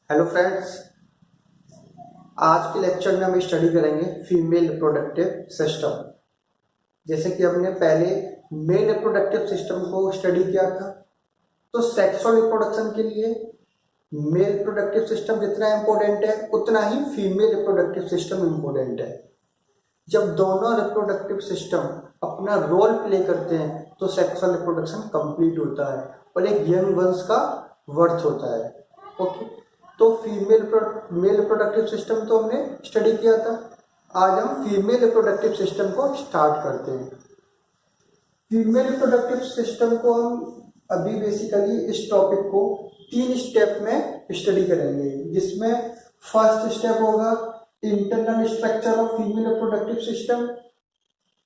Hello friends, आज के lecture में हम स्टडी करेंगे फीमेल रिप्रोडक्टिव सिस्टम। जैसे कि हमने पहले मेल रिप्रोडक्टिव सिस्टम को स्टडी किया था, तो सेक्सुअल रिप्रोडक्शन के लिए मेल रिप्रोडक्टिव सिस्टम जितना इम्पोर्टेंट है उतना ही फीमेल रिप्रोडक्टिव सिस्टम इम्पोर्टेंट है। जब दोनों रिप्रोडक्टिव सिस्टम अपना रोल प्ले करते हैं तो सेक्सुअल रिप्रोडक्शन कंप्लीट होता है और एक यंग वंश का वर्थ होता है। ओके, तो मेल रिप्रोडक्टिव सिस्टम तो हमने स्टडी किया था। आज हम फीमेल रिप्रोडक्टिव सिस्टम को स्टार्ट करते हैं। फीमेल रिप्रोडक्टिव सिस्टम को हम अभी बेसिकली इस टॉपिक को 3 स्टेप में स्टडी करेंगे, जिसमें फर्स्ट स्टेप होगा internal structure of female reproductive system.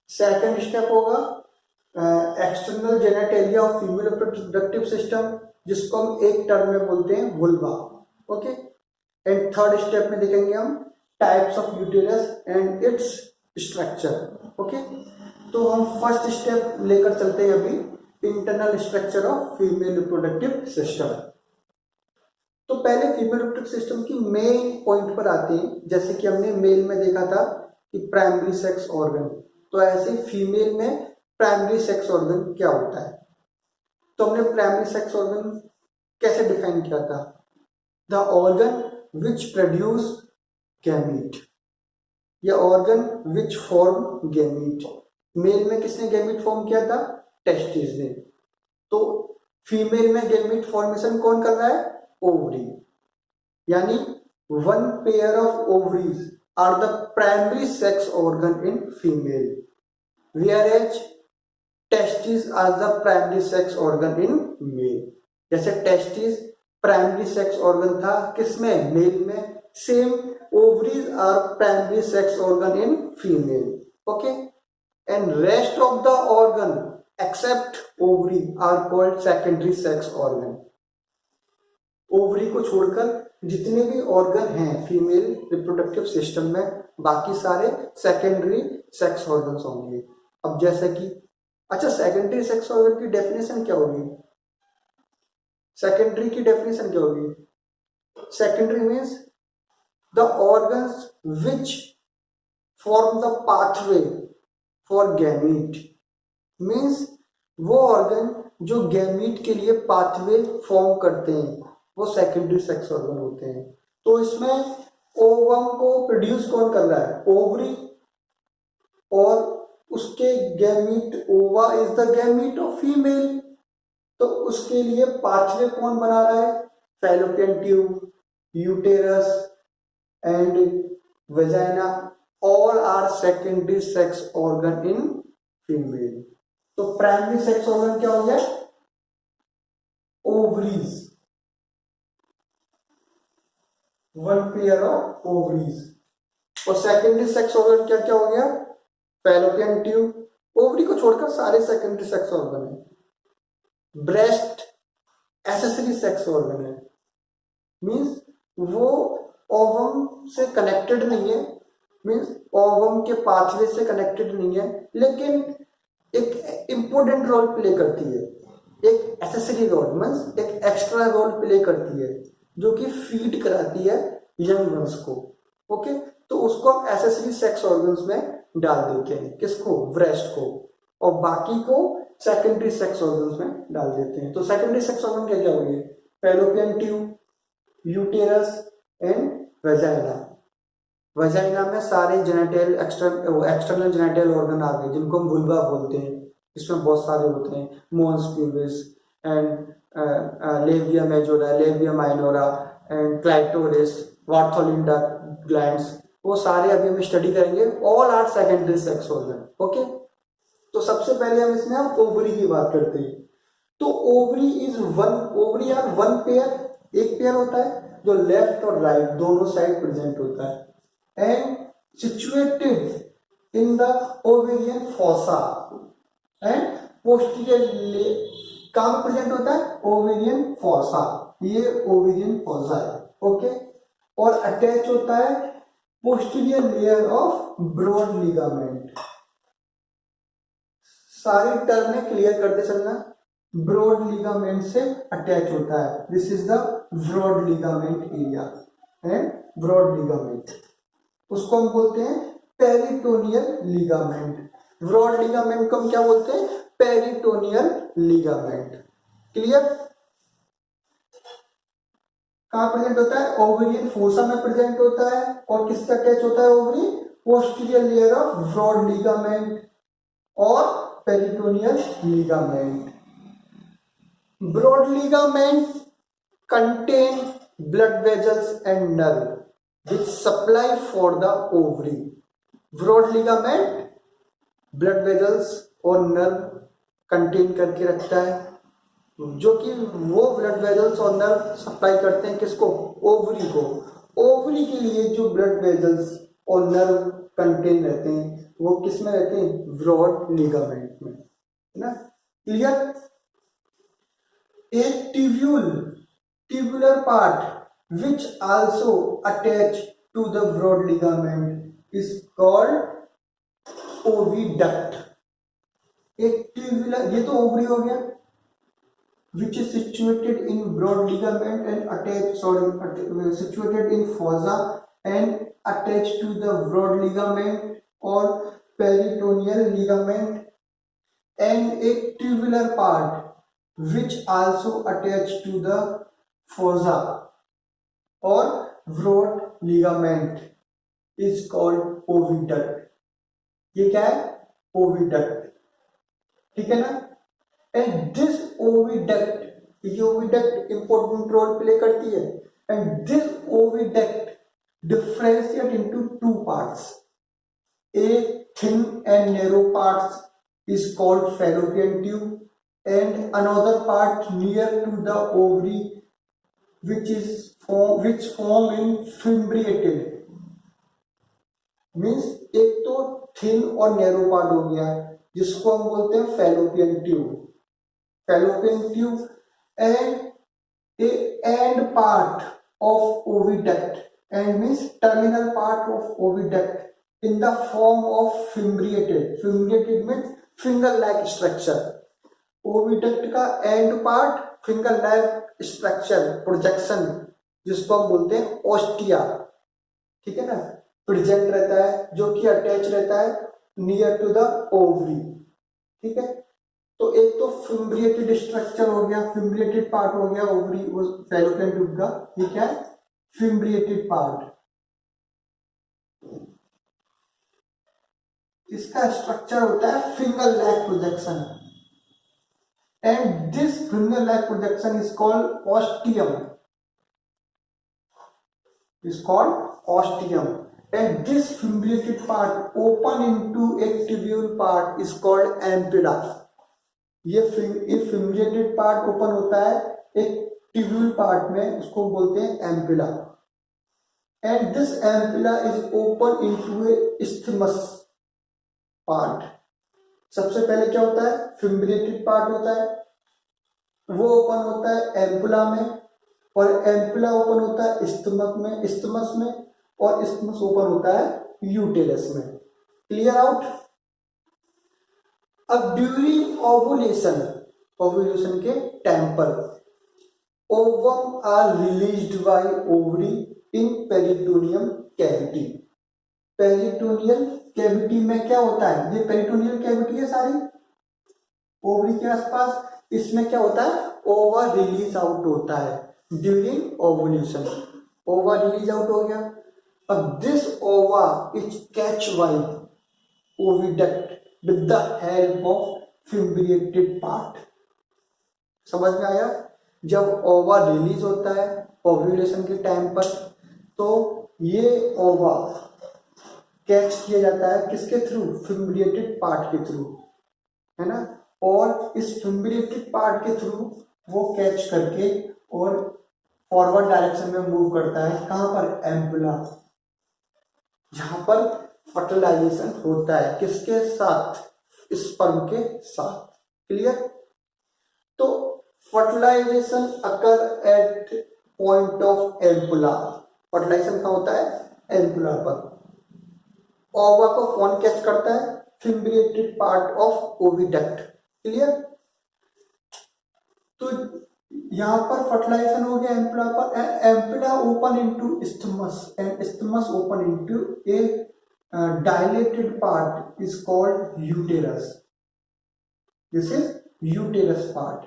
Second step होगा external genitalia of female reproductive system, जिसको हम एक टर्म में बोलते हैं vulva. Okay, and third step में देखेंगे हम types of uterus and its structure. Okay, तो हम फर्स्ट स्टेप लेकर चलते हैं अभी internal structure of female reproductive system. तो पहले फीमेल रिप्रोडक्टिव सिस्टम की मेन पॉइंट पर आते हैं। जैसे कि हमने मेल में देखा था कि प्राइमरी सेक्स ऑर्गन, तो ऐसे फीमेल में प्राइमरी सेक्स ऑर्गन क्या होता है। तो हमने प्राइमरी सेक्स ऑर्गन कैसे डिफाइन किया था? The organ which produce gamete या organ which form gamete. Male में किसने गैमीट फॉर्म किया था? टेस्टिस ने। तो फीमेल में गैमीट फॉर्मेशन कौन कर रहा है? ओवरी। यानी one pair of ovaries are the primary sex organ in female, whereas testis are the primary sex organ in male. जैसे टेस्टिस प्राइमरी सेक्स ऑर्गन था किसमें? मेल में। Same ovaries are primary sex organ in female. Okay, and rest of the organ except ovary are called secondary sex organ. Ovary को छोड़कर जितने भी organ हैं female reproductive system में, बाकी सारे सेकेंडरी सेक्स ऑर्गन्स होंगे। अब जैसे कि अच्छा, सेकेंडरी सेक्स ऑर्गन की डेफिनेशन क्या होगी? सेकेंडरी की डेफिनेशन क्या होगी? Secondary means the organs which form the pathway for gamete. Means वो ऑर्गन जो गैमीट के लिए पाथवे फॉर्म करते हैं वो सेकेंडरी सेक्स ऑर्गन होते हैं। तो इसमें ओवम को प्रोड्यूस कौन कर रहा है? ओवरी। और उसके gamete, ova is the gamete of female, तो उसके लिए पाथवे कौन बना रहा है? Fallopian tube, uterus and vagina, all are secondary sex organ in female. तो प्राइमरी सेक्स ऑर्गन क्या हो गया? Ovaries, one pair of ovaries. और सेकेंडरी सेक्स ऑर्गन क्या क्या हो गया? फैलोपियन ट्यूब, ओवरी को छोड़कर सारे सेकेंडरी सेक्स ऑर्गन है। ब्रेस्ट एसेसरी सेक्स ऑर्गन है, मीन्स वो ओवम से कनेक्टेड नहीं है, मीन्स ओवम के पाथवे से कनेक्टेड नहीं है, लेकिन एक इंपॉर्टेंट रोल प्ले करती है। एक एसेसरी रोल मीन्स एक एक्स्ट्रा रोल प्ले करती है, जो कि फीड कराती है यंग वंस को। ओके, तो उसको हम एसेसरी सेक्स ऑर्गन्स में डाल देते हैं। किसको? ब्रेस्ट को। और बाकी को सेकेंडरी सेक्स ऑर्गन्स में डाल देते हैं। तो सेकेंडरी सेक्स ऑर्गन क्या क्या हो गए? Fallopian tube, uterus and vagina. Vagina में सारे जेनेटल एक्सटर्नल जेनेटल ऑर्गन आ गए, जिनको हम वुल्वा बोलते हैं। इसमें बहुत सारे होते हैं, mons pubis and labia majora, labia minora and clitoris, Bartholin's glands, वो सारे अभी हम स्टडी करेंगे। All are secondary sex organ. Okay, तो सबसे पहले हम इसमें ओवरी की बात करते हैं। तो ovary is one, ovary are one pair, एक पेयर होता है जो लेफ्ट और राइट दोनों साइड प्रेजेंट होता है, and situated in the ovarian fossa and posteriorly. कहां प्रेजेंट होता है? ओवेरियन फोसा, ये ओवेरियन फोसा है। ओके, और अटैच होता है posterior layer of broad ligament. सारी टर्म में क्लियर करते चलना, ब्रॉड लिगामेंट से अटैच होता है। This is the broad ligament area and broad ligament, उसको हम बोलते हैं पेरिटोनियल लिगामेंट। ब्रॉड लिगामेंट को हम क्या बोलते हैं? Peritoneal ligament. क्लियर? कहाँ प्रेजेंट होता है? ओवेरियन फोसा में प्रेजेंट होता है। और किससे अटैच होता है ovary? Posterior layer of broad ligament और peritoneal ligament. Broad ligament contain blood vessels and nerve which supply for the ovary. Broad ligament blood vessels और नर्व कंटेन करके रखता है, जो कि वो ब्लड वेजल्स और नर्व सप्लाई करते हैं किसको? ओवरी को। ओवरी के लिए जो ब्लड वेजल्स और नर्व कंटेन रहते हैं वो किस में रहते हैं? ब्रॉड लिगामेंट में, है ना? क्लियर? एक tubular part which also attach to the broad ligament is called oviduct. एक tubular, ये तो ओवरी हो गया, which is situated in broad ligament and situated in fossa and attached to the broad ligament or peritoneal ligament, and a tubular part which also attached to the fossa or broad ligament is called oviduct. ये क्या है? Oviduct, ठीक है ना? And this oviduct, ये oviduct important role play करती है। And this oviduct differentiate into two parts. A thin and narrow parts is called fallopian tube and another part near to the ovary which form in fimbriated, means एक तो thin और narrow part हो गया जिसको हम बोलते हैं fallopian tube and a end part of oviduct, end means terminal part of oviduct in the form of fimbriated means finger like structure. Oviduct का end part finger like structure projection जिसको हम बोलते हैं ऑस्टिया, ठीक है ना, present रहता है, जो कि अटैच रहता है नियर टू द ओवरी, ठीक है। तो एक तो फिम्ब्रिएटेड स्ट्रक्चर हो गया, फिम्ब्रिएटेड पार्ट हो गया ओवरी फैलोपियन ट्यूब का, ये क्या है? फिम्ब्रिएटेड पार्ट। इसका स्ट्रक्चर होता है finger lag projection and this finger lag projection is called ostium and this fimbriated part open into a tubule part is called ampulla। ये फिम्ब्रिएटेड पार्ट ओपन होता है एक ट्यूब्यूल पार्ट में, उसको बोलते हैं ampulla. And this ampulla is open into A isthmus part. सबसे पहले क्या होता है? फिम्ब्रिएटेड पार्ट होता है, वो ओपन होता है एम्पुला में, और एम्पुला ओपन होता है isthmus में, और isthmus ओपन होता है यूटेरस में। Clear out? अब ड्यूरिंग ओवुलेशन के टाइम पर ovum are released by ovary in peritoneum cavity. Peritoneal cavity में क्या होता है? ये पेरिटोनियल कैविटी है सारी ओवरी के आसपास, इसमें क्या होता है? ओवा रिलीज आउट होता है during ovulation. Ova release out हो गया। अब this ova is catch by oviduct with the help of fimbriated part। समझ में आया? जब ओवा रिलीज होता है ओव्यूलेशन के टाइम पर, तो ये ओवा कैच किया जाता है किसके थ्रू? फिम्ब्रिएटेड पार्ट के थ्रू, है ना। और इस फिम्ब्रिएटेड पार्ट के थ्रू वो कैच करके और फॉरवर्ड डायरेक्शन में मूव करता है। कहां पर? एम्पुला, जहां पर फर्टिलाइजेशन होता है किसके साथ? स्पर्म के साथ। क्लियर? तो fertilisation occur at point of ampulla. Fertilisation कहां होता है? एम्पुला पर। ओवा को कौन कैच करता है? फिम्ब्रिएटेड पार्ट ऑफ ओविडक्ट। क्लियर? तो यहाँ पर फर्टिलाइजेशन हो गया एम्पुला पर, ampulla open into isthmus and isthmus open into A dilated part is called uterus. This is uterus part,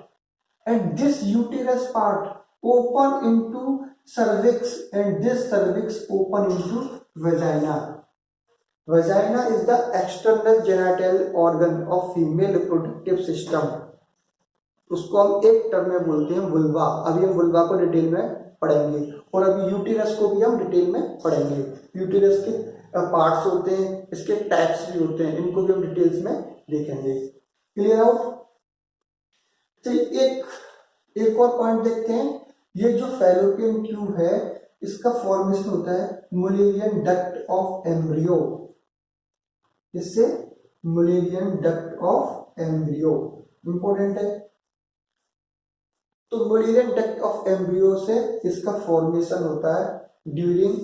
and this uterus part open into cervix, and this cervix open into vagina. Vagina is the external genital organ of female reproductive system. उसको हम एक term में बोलते हैं vulva. अभी हम vulva को detail में पढ़ेंगे, और अभी यूटेरस को भी हम डिटेल में पढ़ेंगे। यूटेरस के पार्ट्स होते हैं, इसके टाइप्स भी होते हैं, इनको भी हम डिटेल्स में देखेंगे। Clear out? चलिए एक और पॉइंट देखते हैं। ये जो फैलोपियन ट्यूब है, इसका फॉर्मेशन होता है मुलेरियन डक्ट ऑफ एम्ब्रियो। इससे Mullerian duct of embryo important है। तो मुलेरियन डक्ट ऑफ एम्ब्रियो से इसका फॉर्मेशन होता है during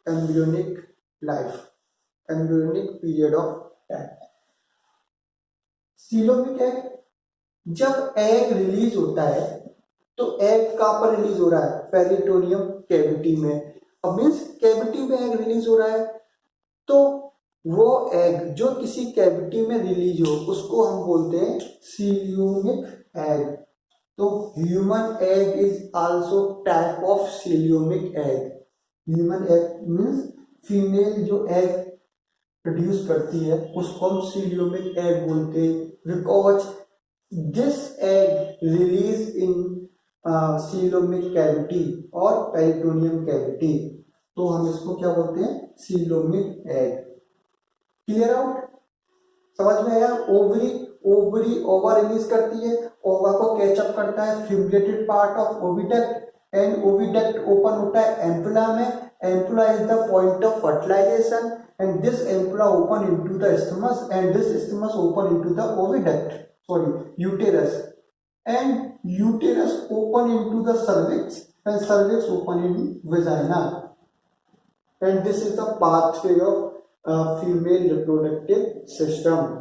embryonic life, embryonic period of time. Coelomic egg, जब एग रिलीज होता है तो एग कहां पर रिलीज हो रहा है? पेरिटोनियम कैविटी में। अब मीन्स कैविटी में एग रिलीज हो रहा है, तो वो एग जो किसी कैविटी में रिलीज हो उसको हम बोलते हैं सीलियोमिक एग। तो human egg is also type of coelomic egg. Human egg means female जो एग प्रोड्यूस करती है उसको हम सीलियोमिक एग बोलते हैं, because this egg release in coelomic cavity और पेरिटोनियम कैविटी, तो हम इसको क्या बोलते हैं? Coelomic egg. Clear out? समझ में आया? ओवरी ओवा रिलीज करती है, ओवा को कैचअप करता है fimbriated part of oviduct, and oviduct open होता है एम्पुला में। Ampulla is the point of fertilization, and this ampulla open into the isthmus, and this isthmus open into the oviduct, sorry uterus, and uterus open into the cervix, and cervix open in vagina, and this is the pathway of female reproductive system.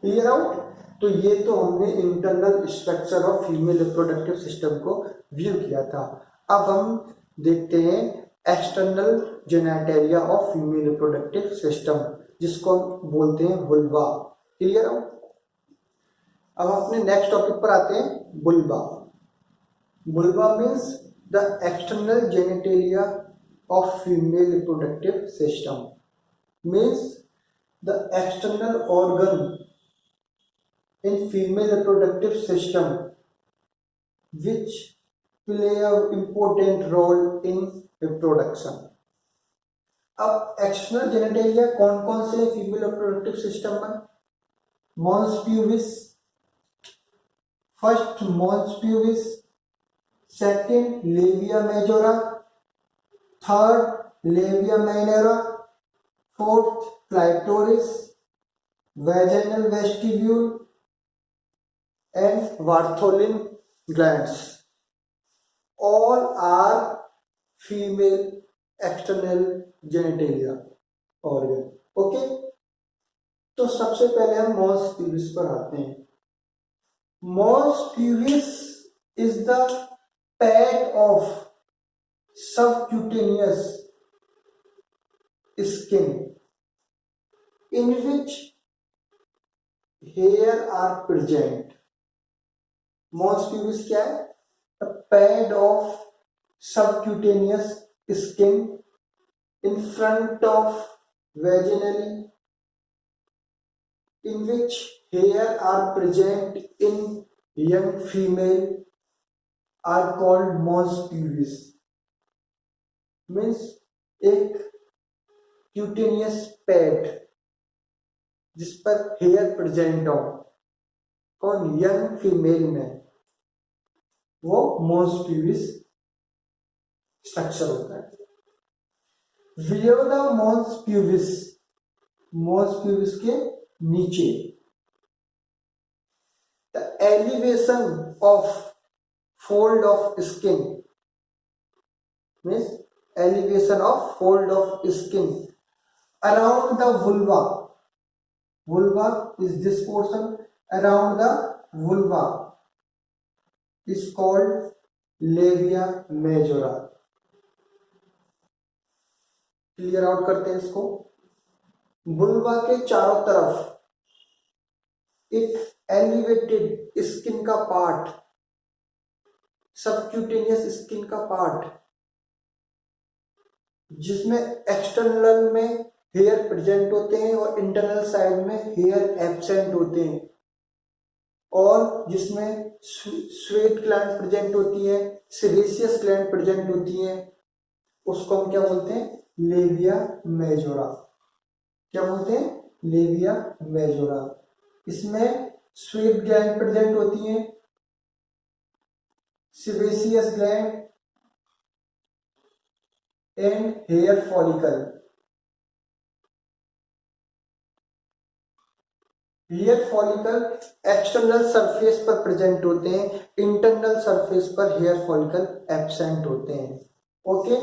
Clear out? तो ये तो हमने internal structure of female reproductive system को view किया था। अब हम देखते हैं external genitalia of female reproductive system, जिसको हम बोलते हैं वुल्वा। Clear out? अब अपने नेक्स्ट टॉपिक पर आते हैं, बुल्बा। बुल्बा means the external genitalia of female reproductive system, means the external organ in female reproductive system which play an important role in reproduction. अब एक्सटर्नल जेनिटेलिया कौन कौन से फीमेल रिप्रोडक्टिव सिस्टम में? Mons pubis, first mons pubis, second labia majora, third labia minora, fourth clitoris, vaginal vestibule and Bartholin glands. All are female external genitalia organ. Okay? तो सबसे पहले हम Mons pubis पर आते हैं। Mons pubis is the pad of subcutaneous skin in which hair are present. Mons pubis क्या है? A pad of subcutaneous skin in front of vaginally, in which hair are present in young female, are called mons pubis. Means एक cutaneous pad जिस पर hair present हो, कौन? Young female में, वो Mons pubis structure होता है। वियोला मॉन्स प्यूबिस, मॉन्स प्यूबिस के नीचे the elevation of fold of skin, means elevation of fold of skin around the vulva. Vulva is this portion around the vulva, is called labia majora. Clear out करते हैं इसको। Vulva के चारों तरफ एक elevated skin का part, subcutaneous skin का part, जिसमें एक्सटर्नल में हेयर प्रेजेंट होते हैं और इंटरनल साइड में हेयर एब्सेंट होते हैं, और जिसमें स्वेट ग्लैंड प्रेजेंट होती है, सेबेशियस ग्लैंड प्रेजेंट होती है, उसको हम क्या बोलते हैं? Labia majora. क्या बोलते हैं? Labia majora. इसमें स्वेट ग्लैंड प्रेजेंट होती है, sebaceous gland and hair follicle. Hair follicle external surface पर प्रेजेंट होते हैं, इंटरनल सरफेस पर हेयर फॉलिकल एब्सेंट होते हैं। ओके।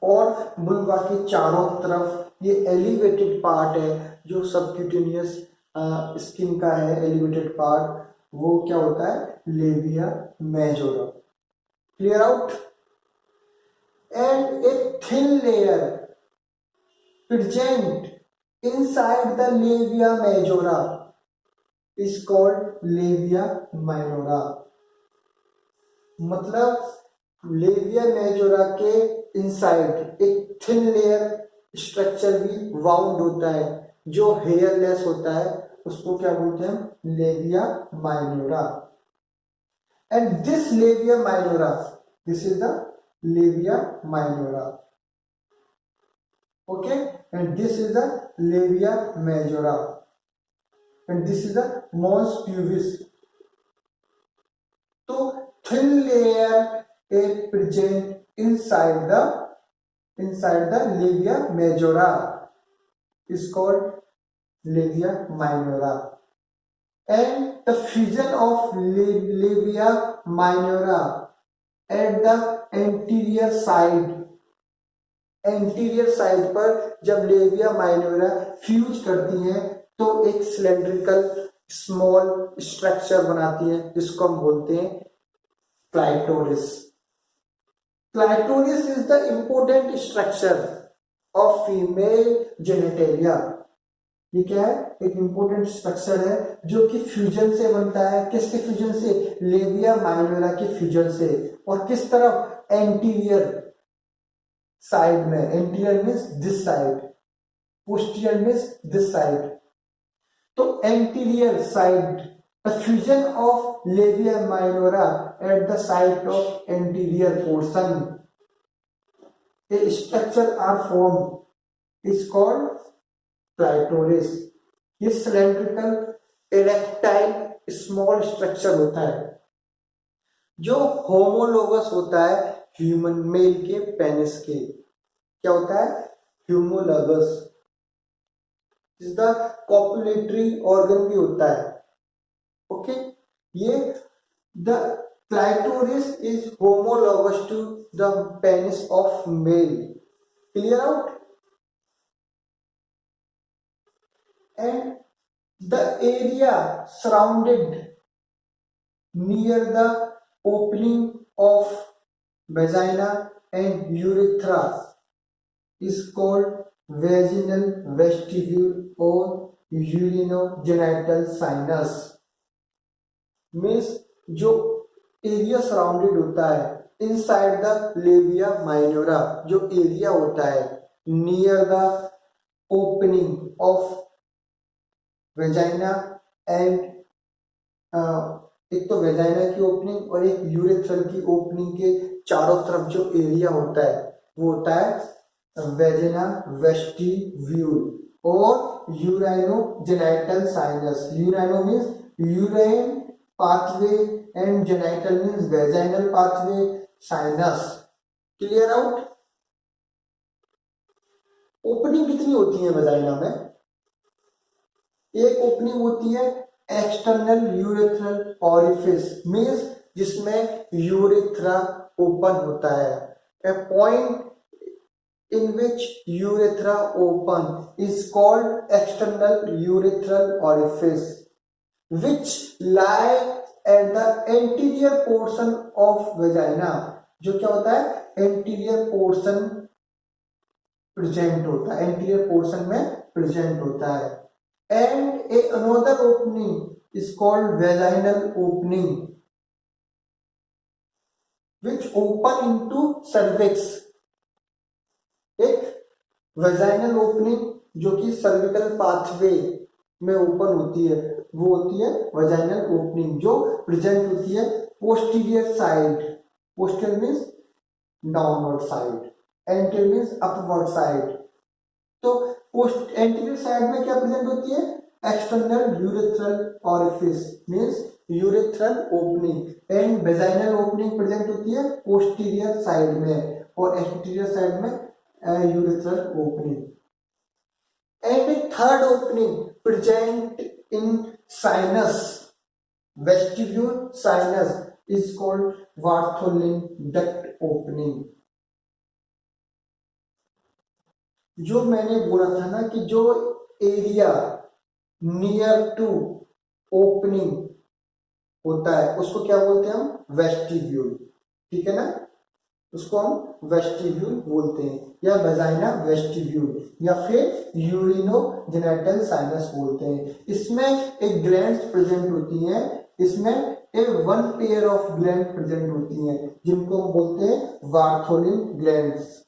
और बुल्वा के चारों तरफ ये एलिवेटेड पार्ट है, जो सबक्यूटेनियस स्किन का है एलिवेटेड पार्ट, वो क्या होता है? Labia majora. Clear out. And a thin layer present inside the labia majora is called labia minora। मतलब लेविया मेजोरा के इनसाइड एक थिन लेयर स्ट्रक्चर भी वाउंड होता है, जो हेयरलेस होता है, उसको क्या बोलते हैं? Labia minora. And this labia minora, this is the labia minora. Okay, and this is the labia majora, and this is the mons pubis। तो thin layer is present inside the labia majora is called labia minora, and the fusion of labia minora at the anterior side पर जब labia minora fuse करती हैं तो एक cylindrical small structure बनाती है, जिसको हम बोलते हैं clitoris. Clitoris is the important structure of female genitalia. ये क्या है? एक इंपॉर्टेंट स्ट्रक्चर है जो कि फ्यूजन से बनता है। किसके फ्यूजन से? लेविया माइनोरा के फ्यूजन से। और किस तरफ? एंटीरियर साइड में। Anterior means this side, posterior means this side. तो anterior side, the fusion of labia minora at the side of anterior portion, a structure are form is called clitoris. ये cylindrical erectile small structure होता है, जो homologous होता है human male के penis के। क्या होता है? ह्यूमोलोगस। इस द कॉपुलेटरी ऑर्गन भी होता है। ओके। ये the clitoris is homologous to the penis of male. Clear out. And the area surrounded near the opening of vagina and urethra is called vaginal vestibule or urinogenital sinus। Means जो area surrounded होता है inside the labia minora, जो area होता है near the opening of vagina and एक तो vagina की opening और एक यूरेथ्रल की ओपनिंग के चारों तरफ जो एरिया होता है वो होता है वेजिना वेस्टिब्यूल और urinogenital sinus. Urino means urine pathway and genital means vaginal pathway, sinus. Clear out. Opening कितनी होती है वेजाइना में? एक ओपनिंग होती है एक्सटर्नल यूरेथ्रल ऑरिफिस, मीन्स जिसमें यूरेथ्रा ओपन होता है। A point in which urethra open is called external urethral orifice, which lie at the anterior portion of vagina, जो क्या होता है एंटीरियर पोर्शन प्रेजेंट होता है, एंटीरियर पोर्शन में प्रेजेंट होता है। And a another opening is called vaginal opening which open into cervix. एक वेजाइनल ओपनिंग जो कि सर्विकल पाथवे में ओपन होती है वो होती है वेजाइनल ओपनिंग, जो प्रेजेंट होती है posterior side. Posterior means downward side, anterior means upward side. तो पोस्ट एंटीरियर साइड में क्या प्रेजेंट होती है external urethral orifice means urethral opening, and vaginal opening present होती है पोस्टीरियर साइड में और एंटीरियर साइड में urethral opening. And third opening present in sinus vestibule sinus is called Bartholin duct opening. जो मैंने बोला था ना कि जो एरिया नियर टू ओपनिंग होता है उसको क्या बोलते हैं हम वेस्टिब्यूल, ठीक है ना, उसको हम वेस्टिब्यूल बोलते हैं या वेजाइना वेस्टिब्यूल या फिर यूरिनोजेनिटल साइनस बोलते हैं। इसमें एक ग्लैंड्स प्रेजेंट होती हैं, इसमें एक one pair of gland present होती हैं जिनको हम बोलते हैं बार्थोलिन ग्लैंड्स।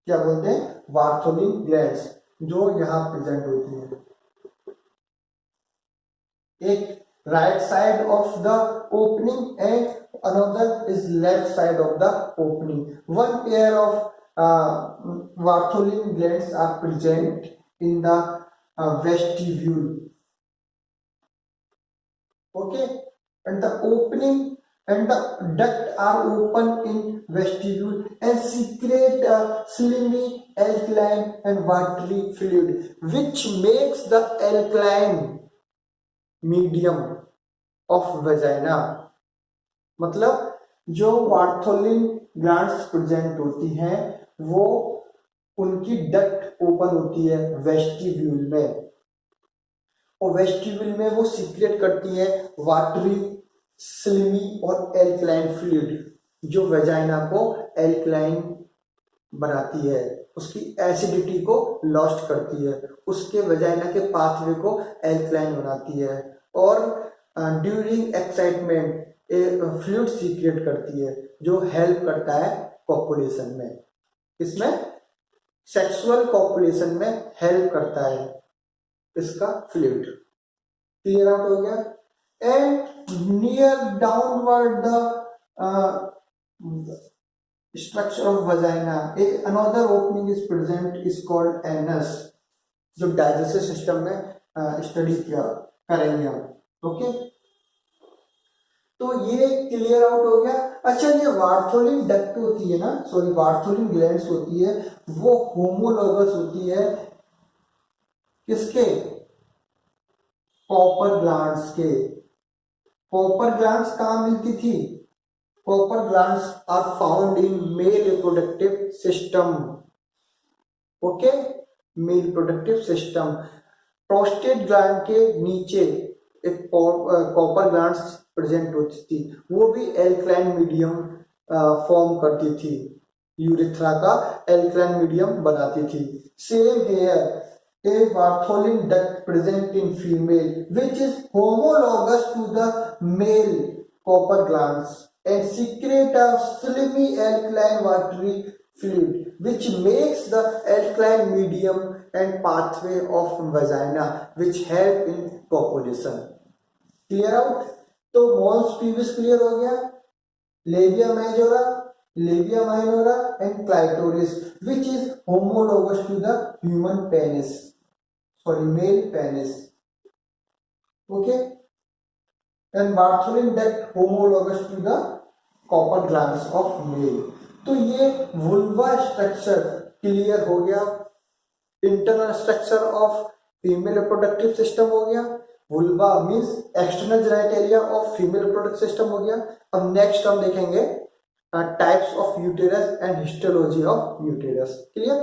क्या बोलते हैं बार्थोलिन ग्लैंड्स, जो यहाँ प्रेजेंट होती है। एक right side of the opening and another is left side of the opening. One pair of Bartholin glands are present in the vestibule. Okay, and the opening and the duct are open in vestibule and secrete a slimy alkaline and watery fluid which makes the alkaline medium of vagina। मतलब जो Bartholin glands present होती हैं वो उनकी duct open होती है vestibule में, और वेस्टिब्यूल में वो सीक्रेट करती है वाटरी स्लिमी और एल्कलाइन फ्लूइड जो वेजाइना को एल्कलाइन बनाती है, उसकी एसिडिटी को लॉस्ट करती है, उसके वेजाइना के पाथवे को एल्कलाइन बनाती है, और ड्यूरिंग एक्साइटमेंट फ्लूइड सीक्रेट करती है जो हेल्प करता है कॉपुलेशन में। इसमें सेक्सुअल कॉपुलेशन में हेल्प करता है इसका फ्लूइड। क्लियर आउट हो गया। And near downward the structure of vagina एक another opening is present is called anus, जो डाइजेस्टिव सिस्टम में स्टडी किया करेंगे हम। ओके, तो ये क्लियर आउट हो गया। अच्छा, ये बार्थोलिन डक्ट होती है ना, सॉरी बार्थोलिन ग्लैंड्स होती है, वो होमोलोगस होती है किसके कॉपर ग्लैंड्स के। कॉपर ग्लैंड्स कहाँ मिलती थी? Cowper glands are found in male reproductive system. Okay, male reproductive system. Prostate gland के नीचे एक कॉपर ग्लैंड्स प्रेजेंट होती थी, वो भी एल्कलाइन मीडियम फॉर्म करती थी, यूरेथ्रा का एल्कलाइन मीडियम बनाती थी। Same here a Bartholin duct present in female which is homologous to the male copper glands and secrete a slimy alkaline watery fluid which makes the alkaline medium and pathway of vagina which help in copulation। Clear out? तो mons pubis clear हो गया, labia majora, labia minora and clitoris which is homologous to the human penis, sorry male penis। Okay, and Bartholin duct homologous to the copper glands of male। तो ये vulva structure clear हो गया, internal structure of female reproductive system हो गया, vulva means external genitalia of female reproductive system हो गया। अब next हम देखेंगे types of uterus and histology of uterus. Clear?